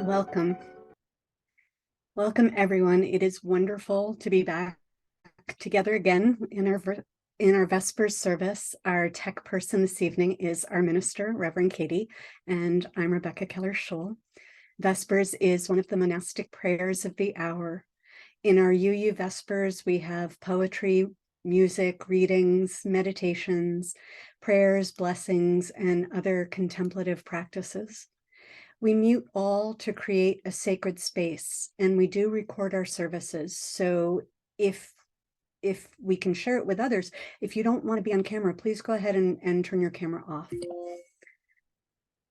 Welcome. Welcome, everyone. It is wonderful to be back together again in our Vespers service. Our tech person this evening is our minister, Reverend Katie, and I'm Rebecca Keller-Schul. Vespers is one of the monastic prayers of the hour. In our UU Vespers, we have poetry, music, readings, meditations, prayers, blessings, and other contemplative practices. We mute all to create a sacred space, and we do record our services. So if we can share it with others, if you don't want to be on camera, please go ahead and turn your camera off.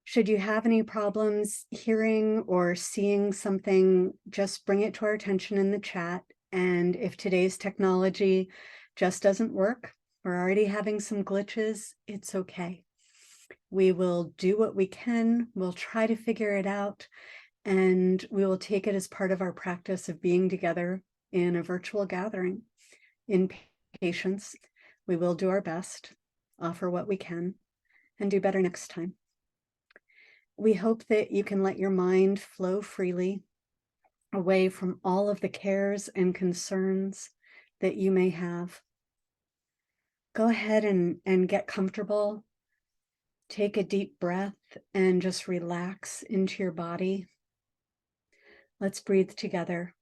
Should you have any problems hearing or seeing something, just bring it to our attention in the chat. And if today's technology just doesn't work, we're already having some glitches, it's okay. We will do what we can. We'll try to figure it out, and we will take it as part of our practice of being together in a virtual gathering. In patience, we will do our best, offer what we can, and do better next time. We hope that you can let your mind flow freely away from all of the cares and concerns that you may have. Go ahead and get comfortable. Take a deep breath and just relax into your body. Let's breathe together.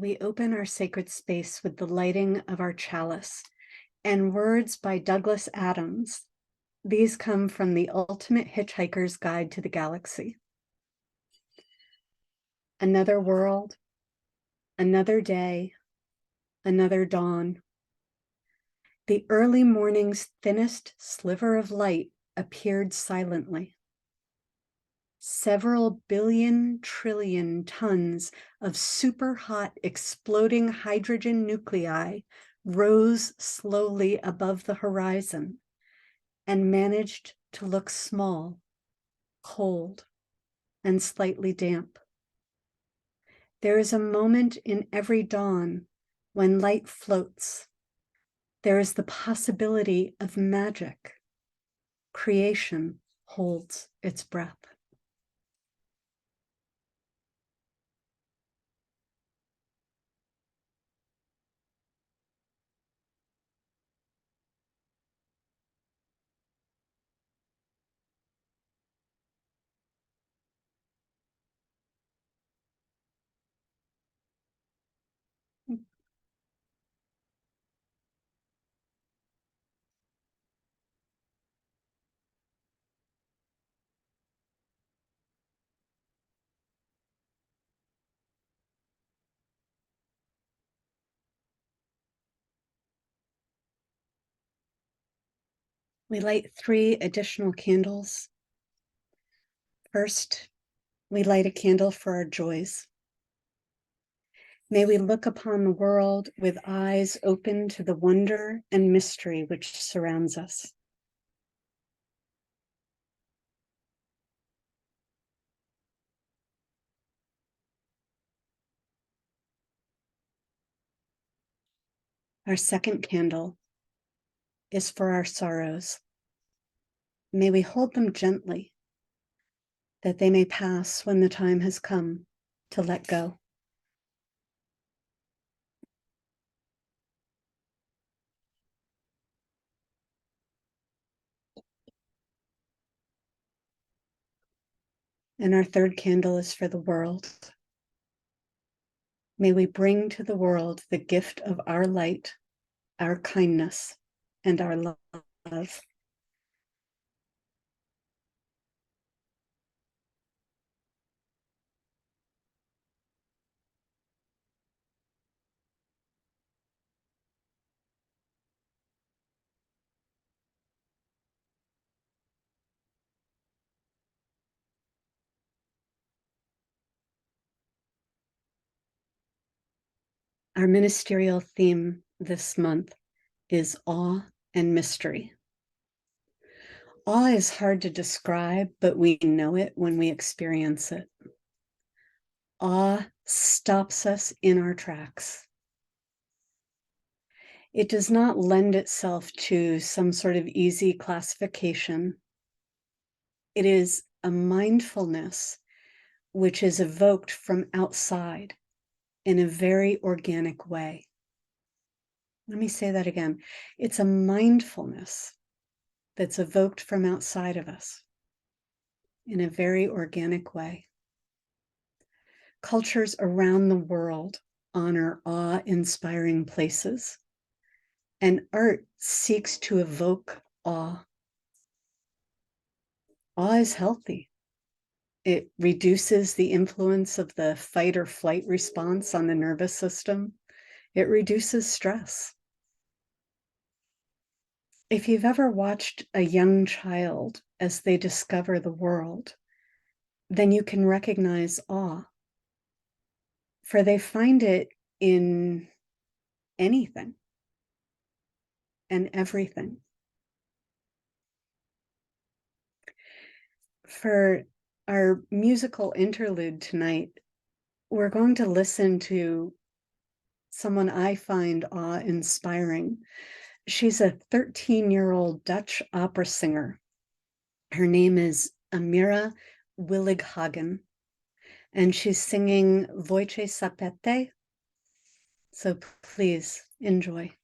We open our sacred space with the lighting of our chalice and words by Douglas Adams. These come from the Ultimate Hitchhiker's Guide to the Galaxy. Another world, another day, another dawn. The early morning's thinnest sliver of light appeared silently. Several billion trillion tons of super hot exploding hydrogen nuclei rose slowly above the horizon and managed to look small, cold, and slightly damp. There is a moment in every dawn when light floats. There is the possibility of magic. Creation holds its breath. We light 3 additional candles. First, we light a candle for our joys. May we look upon the world with eyes open to the wonder and mystery which surrounds us. Our second candle is for our sorrows. May we hold them gently, that they may pass when the time has come to let go. And our third candle is for the world. May we bring to the world the gift of our light, our kindness, and our love. Our ministerial theme this month is awe and mystery. Awe is hard to describe, but we know it when we experience it. Awe stops us in our tracks. It does not lend itself to some sort of easy classification. It is a mindfulness which is evoked from outside in a very organic way. Let me say that again. It's a mindfulness that's evoked from outside of us in a very organic way. Cultures around the world honor awe-inspiring places, and art seeks to evoke awe. Awe is healthy. It reduces the influence of the fight or flight response on the nervous system. It reduces stress. If you've ever watched a young child as they discover the world, then you can recognize awe, for they find it in anything and everything. For our musical interlude tonight, we're going to listen to someone I find awe-inspiring. She's a 13-year-old Dutch opera singer. Her name is Amira Willighagen, and she's singing Voce Sapete. So please enjoy.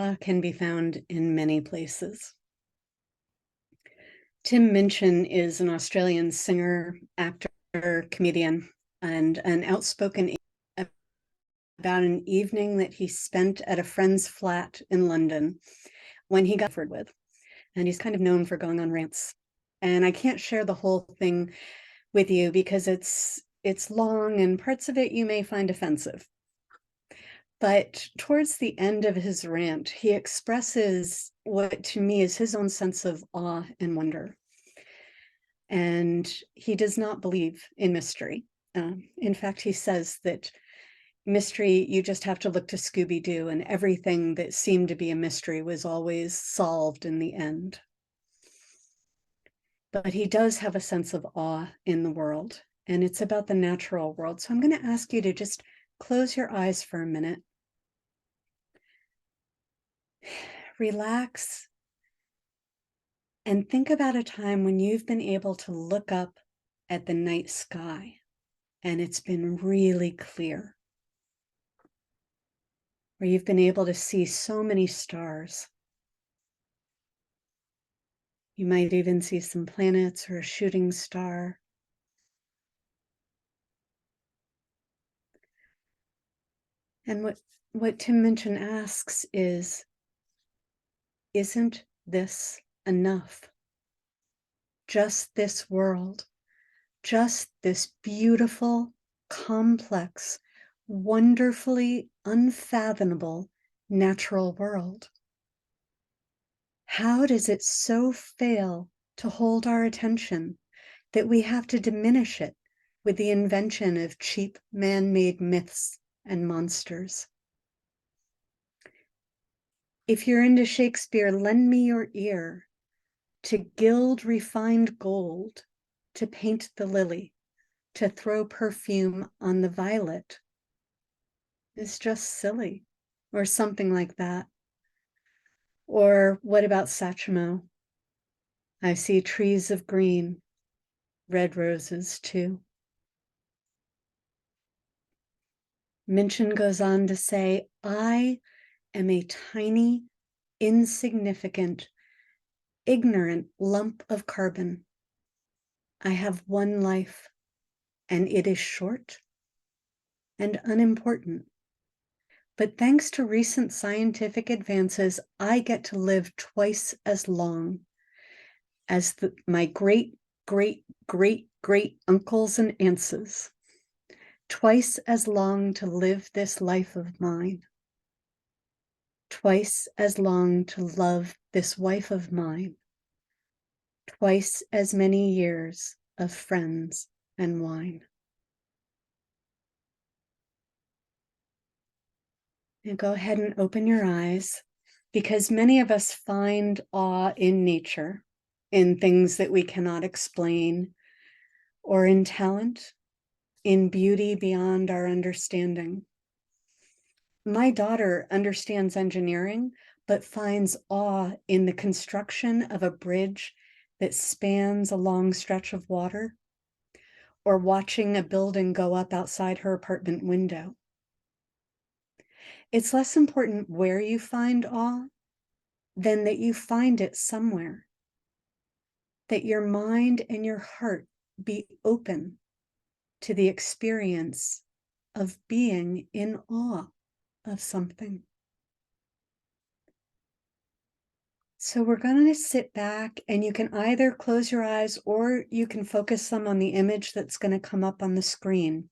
awe can be found in many places. Tim Minchin is an Australian singer, actor, comedian, and an outspoken about an evening that he spent at a friend's flat in London when he got with. And he's kind of known for going on rants. And I can't share the whole thing with you because it's long and parts of it you may find offensive. But towards the end of his rant, he expresses what to me is his own sense of awe and wonder. And he does not believe in mystery. In fact, he says that mystery, you just have to look to Scooby-Doo, and everything that seemed to be a mystery was always solved in the end. But he does have a sense of awe in the world, and it's about the natural world. So I'm going to ask you to just close your eyes for a minute. Relax and think about a time when you've been able to look up at the night sky and it's been really clear, where you've been able to see so many stars. You might even see some planets or a shooting star. And what Tim Minchin asks is, isn't this enough? Just this world, just this beautiful, complex, wonderfully unfathomable natural world. How does it so fail to hold our attention that we have to diminish it with the invention of cheap man-made myths and monsters? If you're into Shakespeare, lend me your ear to gild refined gold, to paint the lily, to throw perfume on the violet. It's just silly, or something like that. Or what about Sachemo? I see trees of green, red roses too. Minchin goes on to say, I am a tiny, insignificant, ignorant lump of carbon. I have one life, and it is short and unimportant. But thanks to recent scientific advances, I get to live twice as long as my great, great, great, great uncles and aunts. Twice as long to live this life of mine. Twice as long to love this wife of mine. Twice as many years of friends and wine. Now go ahead and open your eyes, because many of us find awe in nature, in things that we cannot explain, or in talent, in beauty beyond our understanding. My daughter understands engineering, but finds awe in the construction of a bridge that spans a long stretch of water, or watching a building go up outside her apartment window. It's less important where you find awe than that you find it somewhere, that your mind and your heart be open to the experience of being in awe of something. So we're going to sit back, and you can either close your eyes or you can focus them on the image that's going to come up on the screen.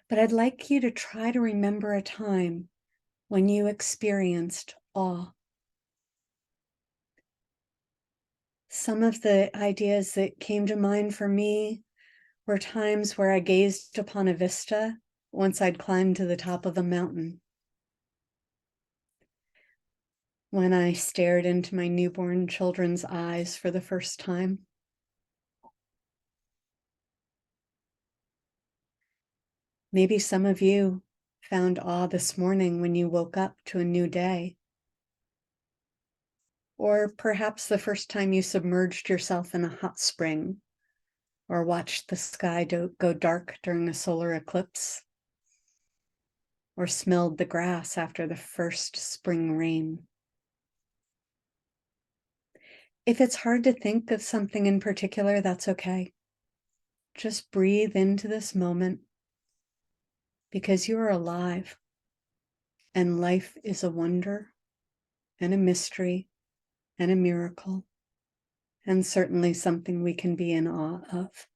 But I'd like you to try to remember a time when you experienced awe. Some of the ideas that came to mind for me were times where I gazed upon a vista once I'd climbed to the top of a mountain. When I stared into my newborn children's eyes for the first time. Maybe some of you found awe this morning when you woke up to a new day. Or perhaps the first time you submerged yourself in a hot spring, or watched the sky go dark during a solar eclipse, or smelled the grass after the first spring rain. If it's hard to think of something in particular, that's okay. Just breathe into this moment because you are alive and life is a wonder and a mystery and a miracle and certainly something we can be in awe of.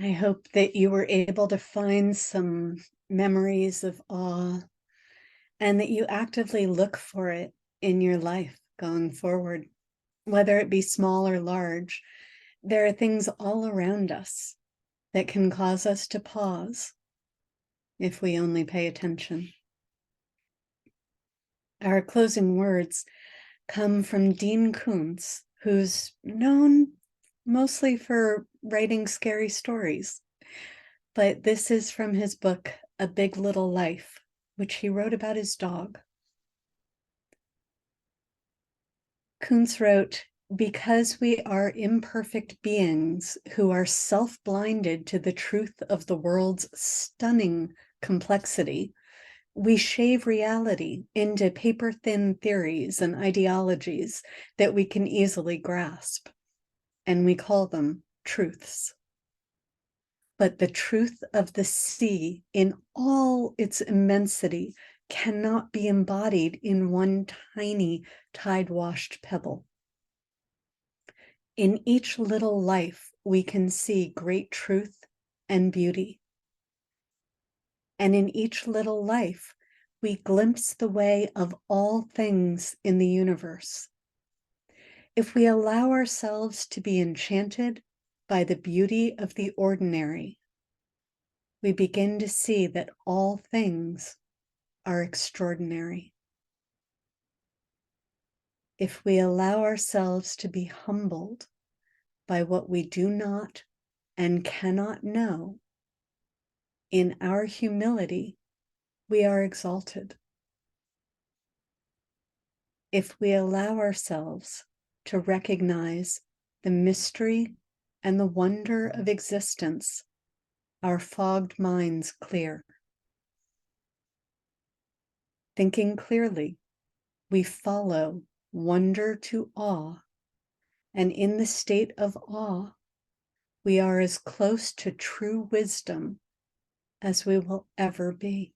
I hope that you were able to find some memories of awe and that you actively look for it in your life going forward, whether it be small or large. There are things all around us that can cause us to pause if we only pay attention. Our closing words come from Dean Koontz, who's known mostly for writing scary stories. But this is from his book, A Big Little Life, which he wrote about his dog. Koontz wrote, "Because we are imperfect beings who are self-blinded to the truth of the world's stunning complexity, we shave reality into paper-thin theories and ideologies that we can easily grasp, and we call them truths. But the truth of the sea in all its immensity cannot be embodied in one tiny tide-washed pebble. In each little life, we can see great truth and beauty. And in each little life, we glimpse the way of all things in the universe. If we allow ourselves to be enchanted by the beauty of the ordinary, we begin to see that all things are extraordinary. If we allow ourselves to be humbled by what we do not and cannot know, in our humility, we are exalted. If we allow ourselves to recognize the mystery and the wonder of existence, our fogged minds clear. Thinking clearly, we follow wonder to awe, and in the state of awe, we are as close to true wisdom as we will ever be.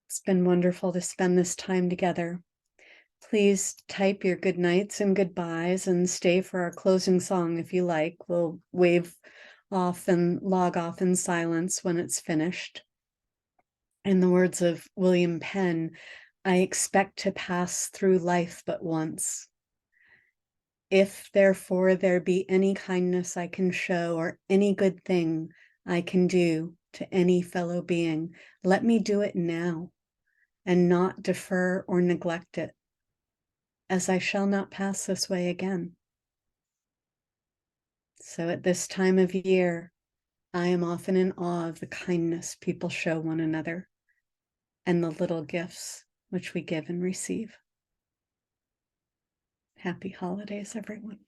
It's been wonderful to spend this time together. Please type your good nights and goodbyes and stay for our closing song if you like. We'll wave off and log off in silence when it's finished. In the words of William Penn, I expect to pass through life but once. If therefore there be any kindness I can show or any good thing I can do to any fellow being, let me do it now and not defer or neglect it, as I shall not pass this way again. So at this time of year, I am often in awe of the kindness people show one another and the little gifts which we give and receive. Happy holidays, everyone.